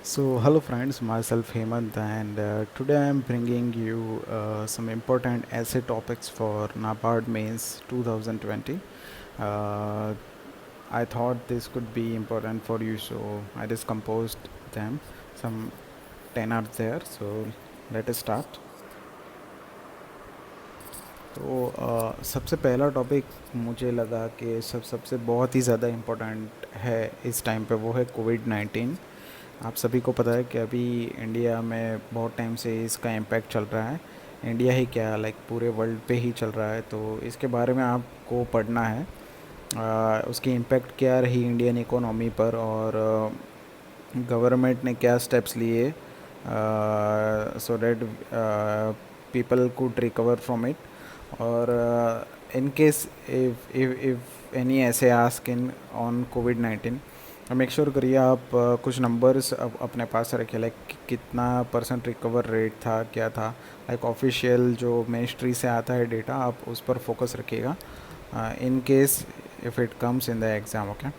So, hello friends, myself Hemant, and today I am bringing you some important essay topics for NABARD Mains 2020. Uh, I thought this could be important for you, so I just composed them. Some 10 are there, so let us start. तो सबसे पहला topic मुझे लगा कि सबसे बहुत ही ज़्यादा important है इस टाइम पे, वो है कोविड-19। आप सभी को पता है कि अभी इंडिया में बहुत टाइम से इसका इम्पैक्ट चल रहा है। इंडिया ही क्या, लाइक पूरे वर्ल्ड पे ही चल रहा है, तो इसके बारे में आपको पढ़ना है। उसकी इम्पैक्ट क्या रही इंडियन इकोनॉमी पर, और गवर्नमेंट ने क्या स्टेप्स लिए so that people could recover from it. और इन केस इफ एनी ऐसे ask in on covid, make sure करिए आप कुछ नंबर्स अपने पास रखिए, लाइक कितना परसेंट रिकवर रेट था, क्या था। लाइक ऑफिशियल जो मिनिस्ट्री से आता है डेटा, आप उस पर फोकस रखिएगा in case if it comes in the exam. Okay,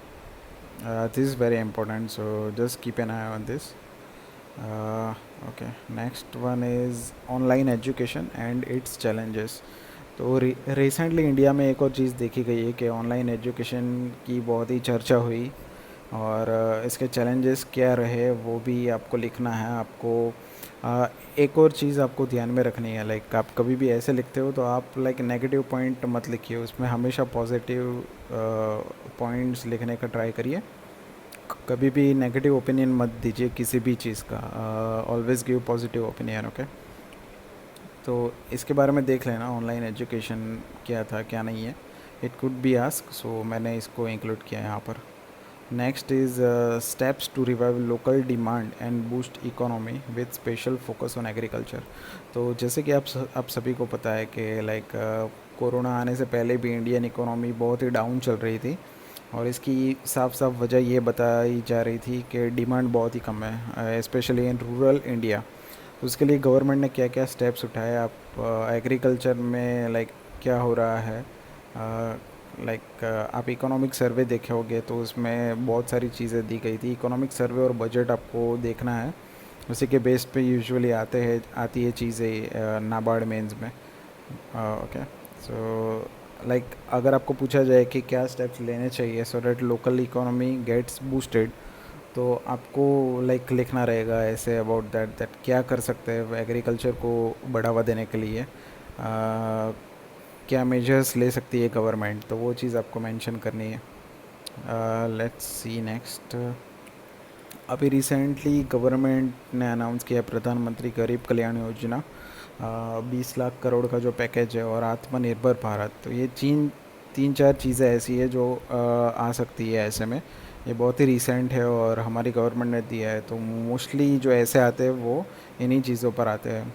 this is very important, so just keep an eye on this. uh, okay, next one is online education and its challenges. तो recently India में एक और चीज़ देखी गई है कि online education की बहुत ही चर्चा हुई, और इसके चैलेंजेस क्या रहे वो भी आपको लिखना है। आपको एक और चीज़ आपको ध्यान में रखनी है, लाइक आप कभी भी ऐसे लिखते हो तो आप लाइक नेगेटिव पॉइंट मत लिखिए, उसमें हमेशा पॉजिटिव पॉइंट्स लिखने का ट्राई करिए। कभी भी नेगेटिव ओपिनियन मत दीजिए किसी भी चीज़ का, always give positive opinion. Okay, तो इसके बारे में देख लेना ऑनलाइन एजुकेशन क्या था क्या नहीं है, it could be ask, so मैंने इसको इंक्लूड किया है यहाँ पर। Next is steps to revive local demand and boost economy with special focus on agriculture. तो जैसे कि आप सभी को पता है कि लाइक कोरोना आने से पहले भी इंडियन इकोनॉमी बहुत ही डाउन चल रही थी, और इसकी साफ साफ वजह ये बताई जा रही थी कि डिमांड बहुत ही कम है, स्पेशली इन रूरल इंडिया। तो उसके लिए गवर्नमेंट ने क्या क्या स्टेप्स उठाए, आप एग्रीकल्चर में लाइक क्या हो रहा है, लाइक आप इकोनॉमिक सर्वे देखे होगे तो उसमें बहुत सारी चीज़ें दी गई थी। इकोनॉमिक सर्वे और बजट आपको देखना है, उसी के बेस पे यूजुअली आती है चीज़ें नाबार्ड मेंस में। ओके, सो लाइक अगर आपको पूछा जाए कि क्या स्टेप्स लेने चाहिए so that local economy gets boosted, तो आपको लाइक लिखना रहेगा ऐसे अबाउट दैट क्या कर सकते हैं एग्रीकल्चर को बढ़ावा देने के लिए, क्या मेजर्स ले सकती है गवर्नमेंट, तो वो चीज़ आपको मेंशन करनी है। Let's see next. अभी रिसेंटली गवर्नमेंट ने अनाउंस किया प्रधानमंत्री गरीब कल्याण योजना, 20 लाख करोड़ का जो पैकेज है, और आत्मनिर्भर भारत। तो ये तीन चार चीज़ें ऐसी है जो आ सकती है ऐसे में। ये बहुत ही रिसेंट है और हमारी गवर्नमेंट ने दिया है, तो मोस्टली जो ऐसे आते हैं वो इन्हीं चीज़ों पर आते हैं।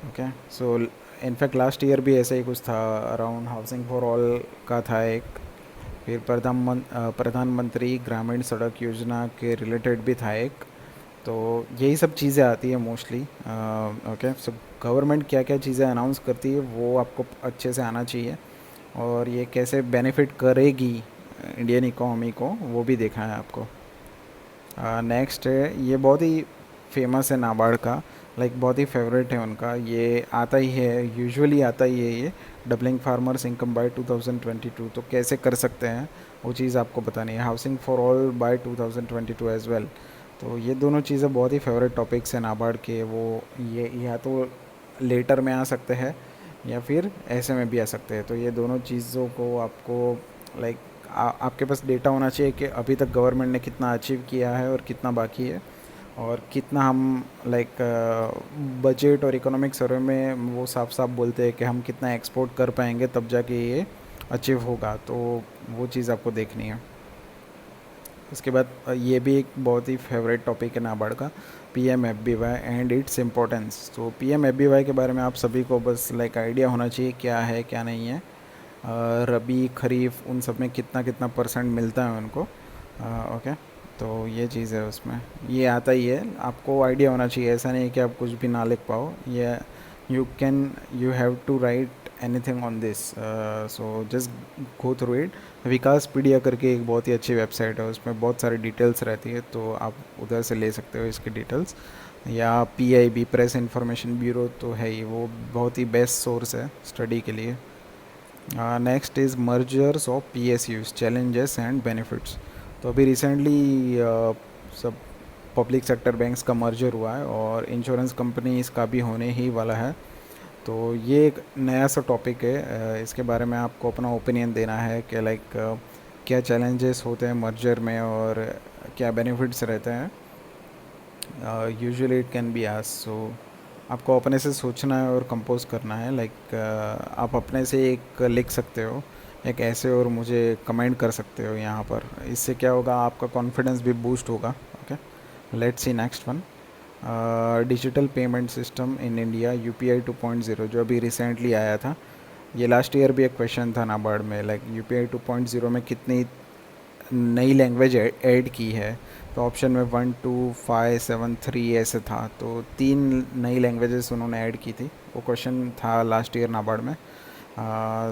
Okay, so in fact last year भी ऐसा ही कुछ था, अराउंड हाउसिंग फॉर ऑल का था एक, फिर प्रधानमंत्री ग्रामीण सड़क योजना के रिलेटेड भी था एक। तो यही सब चीज़ें आती है मोस्टली। ओके, सो गवर्नमेंट क्या क्या चीज़ें अनाउंस करती है वो आपको अच्छे से आना चाहिए, और ये कैसे बेनिफिट करेगी इंडियन इकोनॉमी को वो भी देखना है आपको। नेक्स्ट है, ये बहुत ही फेमस है नाबार्ड का, लाइक बहुत ही फेवरेट है उनका, ये आता ही है, यूजुअली आता ही है ये, डबलिंग फार्मर्स इनकम बाय 2022। तो कैसे कर सकते हैं वो चीज़ आपको बतानी है, housing for all by 2022 as well. तो ये दोनों चीज़ें बहुत ही फेवरेट टॉपिक्स हैं नाबार्ड के, वो ये या तो लेटर में आ सकते हैं या फिर ऐसे में भी आ सकते हैं। तो ये दोनों चीज़ों को आपको लाइक आपके पास डेटा होना चाहिए कि अभी तक गवर्नमेंट ने कितना अचीव किया है और कितना बाकी है, और कितना हम लाइक बजट और इकोनॉमिक सर्वे में वो साफ साफ बोलते हैं कि हम कितना एक्सपोर्ट कर पाएंगे तब जाके ये अचीव होगा। तो वो चीज़ आपको देखनी है। उसके बाद ये भी एक बहुत ही फेवरेट टॉपिक है नाबार्ड का, PMFBY एंड इट्स इम्पोर्टेंस। तो PMFBY के बारे में आप सभी को बस लाइक आइडिया होना चाहिए क्या है क्या नहीं है, रबी खरीफ उन सब में कितना कितना परसेंट मिलता है उनको। ओके, तो ये चीज़ है उसमें, ये आता ही है, आपको आइडिया होना चाहिए, ऐसा नहीं है कि आप कुछ भी ना लिख पाओ। ये you have to write anything on this, so just go through it. Vikaspedia करके एक बहुत ही अच्छी वेबसाइट है, उसमें बहुत सारी डिटेल्स रहती है, तो आप उधर से ले सकते हो इसकी डिटेल्स। या PIB, प्रेस इंफॉर्मेशन ब्यूरो, तो है ही, वो बहुत ही बेस्ट सोर्स है स्टडी के लिए। Next is mergers of PSUs, challenges and benefits. तो अभी रिसेंटली सब पब्लिक सेक्टर बैंक्स का मर्जर हुआ है और इंश्योरेंस कंपनी इसका भी होने ही वाला है। तो ये एक नया सा टॉपिक है, इसके बारे में आपको अपना ओपिनियन देना है कि लाइक क्या चैलेंजेस होते हैं मर्जर में और क्या बेनिफिट्स रहते हैं। यूजुअली इट कैन बी आस, सो आपको अपने से सोचना है और कंपोज करना है। लाइक आप अपने से एक लिख सकते हो एक ऐसे, और मुझे कमेंट कर सकते हो यहाँ पर। इससे क्या होगा, आपका कॉन्फिडेंस भी बूस्ट होगा। Okay, let's see next one. Digital payment system in India, UPI 2.0, जो अभी रिसेंटली आया था। ये लास्ट ईयर भी एक क्वेश्चन था नाबार्ड में, लाइक UPI 2.0 में कितनी नई लैंग्वेज ऐड की है। तो ऑप्शन में 1 2 5 7 3 ऐसे था, तो 3 नई लैंग्वेजेस उन्होंने ऐड की थी। वो क्वेश्चन था लास्ट ईयर नाबार्ड में।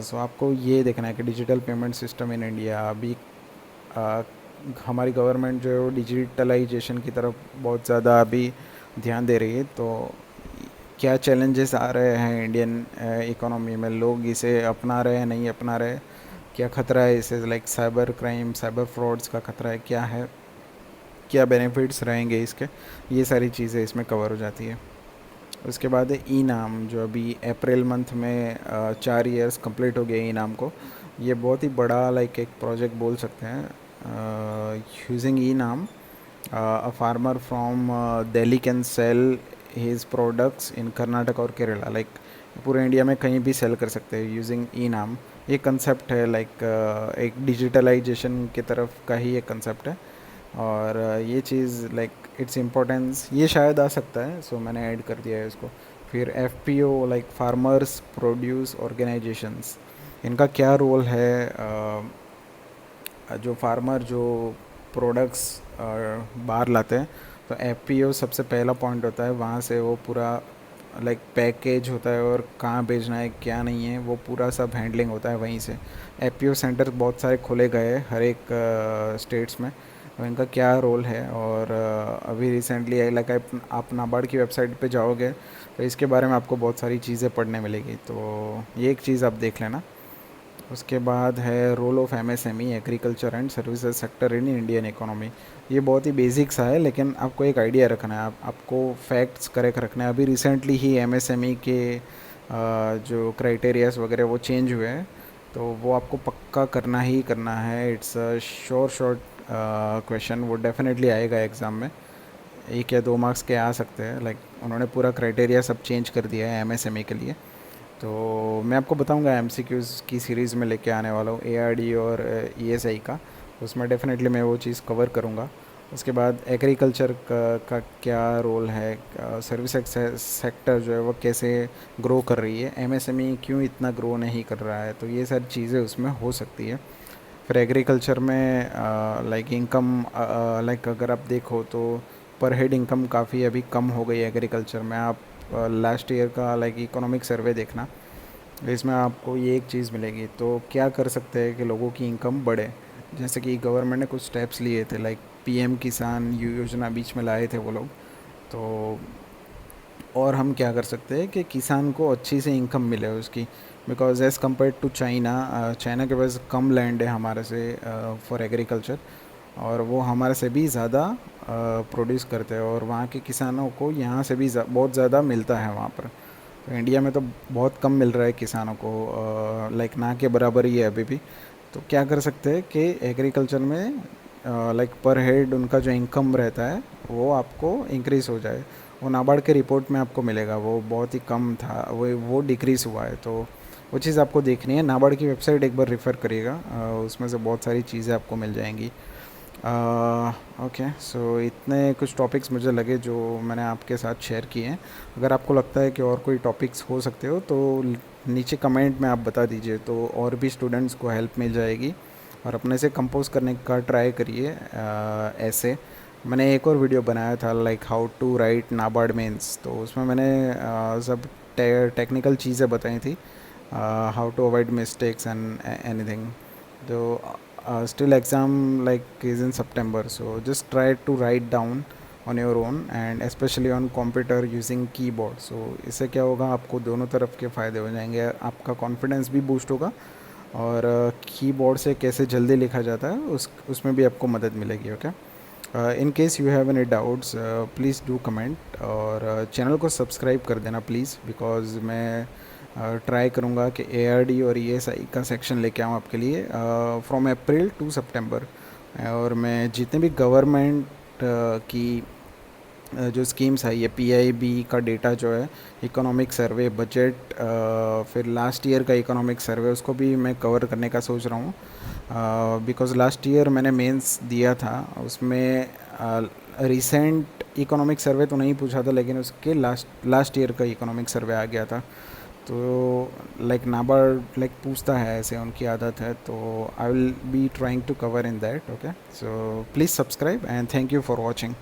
सो आपको ये देखना है कि digital payment system in India अभी हमारी गवर्नमेंट जो है वो डिजिटलाइजेशन की तरफ बहुत ज़्यादा अभी ध्यान दे रही है। तो क्या चैलेंजेस आ रहे हैं इंडियन इकोनॉमी में, लोग इसे अपना रहे हैं नहीं अपना रहे, क्या ख़तरा है इसे, like cyber crime, cyber frauds का ख़तरा है क्या है, क्या बेनिफिट्स रहेंगे इसके, ये सारी चीज़ें इसमें कवर हो जाती है। उसके बाद है ई नाम, जो अभी अप्रैल मंथ में 4 इयर्स कंप्लीट हो गए ई नाम को। ये बहुत ही बड़ा लाइक एक प्रोजेक्ट बोल सकते हैं। यूजिंग ई नाम, a farmer from Delhi can sell his products in Karnataka और केरला, लाइक पूरे इंडिया में कहीं भी सेल कर सकते हैं यूजिंग ई नाम। ये कंसेप्ट है लाइक एक डिजिटलाइजेशन की तरफ का ही एक कंसेप्ट है। और ये चीज़ लाइक इट्स इम्पोर्टेंस ये शायद आ सकता है, सो मैंने ऐड कर दिया है इसको। फिर FPO, like farmers produce organisations, इनका क्या रोल है। जो फार्मर जो प्रोडक्ट्स बाहर लाते हैं, तो FPO सबसे पहला पॉइंट होता है, वहाँ से वो पूरा लाइक पैकेज होता है और कहाँ भेजना है क्या नहीं है, वो पूरा सब हैंडलिंग होता है वहीं से। FPO सेंटर बहुत सारे खोले गए हैं हर एक स्टेट्स में, और इनका क्या रोल है। और अभी रिसेंटली लाइक आप नाबार्ड की वेबसाइट पे जाओगे तो इसके बारे में आपको बहुत सारी चीज़ें पढ़ने मिलेगी, तो ये एक चीज़ आप देख लेना। उसके बाद है role of MSME, agriculture and services sector in Indian economy. ये बहुत ही बेसिक सा है, लेकिन आपको एक आइडिया रखना है, आपको फैक्ट्स करेक्ट रखना है। अभी रिसेंटली ही MSME के जो क्राइटेरियाज वगैरह वो चेंज हुए हैं, तो वो आपको पक्का करना ही करना है। इट्स शॉर्ट क्वेश्चन, वो डेफिनेटली आएगा एग्ज़ाम में, 1 या 2 मार्क्स के आ सकते हैं। लाइक उन्होंने पूरा क्राइटेरिया सब चेंज कर दिया है MSME के लिए। तो मैं आपको बताऊंगा MCQs की सीरीज़ में लेके आने वाला हूँ ARD और ESI का, उसमें डेफिनेटली मैं वो चीज़ कवर करूँगा। उसके बाद एग्रीकल्चर का क्या रोल है, सर्विस सेक्टर जो है वो कैसे ग्रो कर रही है, MSME क्यों इतना ग्रो नहीं कर रहा है, तो ये सारी चीज़ें उसमें हो सकती है। फिर एग्रीकल्चर में लाइक इनकम, लाइक अगर आप देखो तो पर हेड इनकम काफ़ी अभी कम हो गई है एग्रीकल्चर में। आप लास्ट ईयर का लाइक इकोनॉमिक सर्वे देखना, इसमें आपको ये एक चीज़ मिलेगी। तो क्या कर सकते हैं कि लोगों की इनकम बढ़े, जैसे कि गवर्नमेंट ने कुछ स्टेप्स लिए थे, लाइक PM किसान योजना बीच में लाए थे वो लोग। तो और हम क्या कर सकते हैं कि किसान को अच्छी से इनकम मिले उसकी, because as compare to China, China के पास कम लैंड है हमारे से फॉर एग्रीकल्चर, और वो हमारे से भी ज़्यादा प्रोड्यूस करते हैं, और वहाँ के किसानों को यहाँ से भी बहुत ज़्यादा मिलता है वहाँ पर। तो इंडिया में तो बहुत कम मिल रहा है किसानों को, लाइक ना के बराबर ही है अभी भी। तो क्या कर सकते हैं कि एग्रीकल्चर में लाइक पर हेड उनका जो इनकम रहता है वो आपको इंक्रीज़ हो जाए। वो नाबार्ड के रिपोर्ट में आपको मिलेगा, वो बहुत ही कम था, वो डिक्रीज़ हुआ है। तो वो चीज़ आपको देखनी है, नाबार्ड की वेबसाइट एक बार रेफ़र करिएगा, उसमें से बहुत सारी चीज़ें आपको मिल जाएंगी। ओके, सो इतने कुछ टॉपिक्स मुझे लगे जो मैंने आपके साथ शेयर किए हैं। अगर आपको लगता है कि और कोई टॉपिक्स हो सकते हो तो नीचे कमेंट में आप बता दीजिए, तो और भी स्टूडेंट्स को हेल्प मिल जाएगी। और अपने से कंपोज करने का ट्राई करिए। ऐसे मैंने एक और वीडियो बनाया था like how to write NABARD mains, तो उसमें मैंने सब टेक्निकल चीज़ें बताई थी। how to avoid mistakes and anything. So still exam like is in September, so just try to write down on your own, and especially on computer using keyboard. So इससे क्या होगा, आपको दोनों तरफ के फ़ायदे हो जाएंगे, आपका कॉन्फिडेंस भी बूस्ट होगा, और कीबोर्ड से कैसे जल्दी लिखा जाता है उसमें भी आपको मदद मिलेगी. Okay, in case you have any doubts please do comment, और चैनल को सब्सक्राइब कर देना प्लीज़, बिकॉज मैं ट्राई करूँगा कि ARD और ESI का सेक्शन लेके आऊँ आपके लिए फ्रॉम अप्रैल टू सितंबर. और मैं जितने भी गवर्नमेंट की जो स्कीम्स है, ये PIB का डेटा जो है, इकोनॉमिक सर्वे, बजट, फिर लास्ट ईयर का इकोनॉमिक सर्वे, उसको भी मैं कवर करने का सोच रहा हूँ, बिकॉज़ लास्ट ईयर मैंने मेंस दिया था, उसमें रिसेंट इकोनॉमिक सर्वे तो नहीं पूछा था, लेकिन उसके लास्ट लास्ट ईयर का इकोनॉमिक सर्वे आ गया था. तो लाइक नाबार्ड लाइक पूछता है, ऐसे उनकी आदत है, तो I will be trying to cover in that. Okay, so please subscribe and thank you for watching.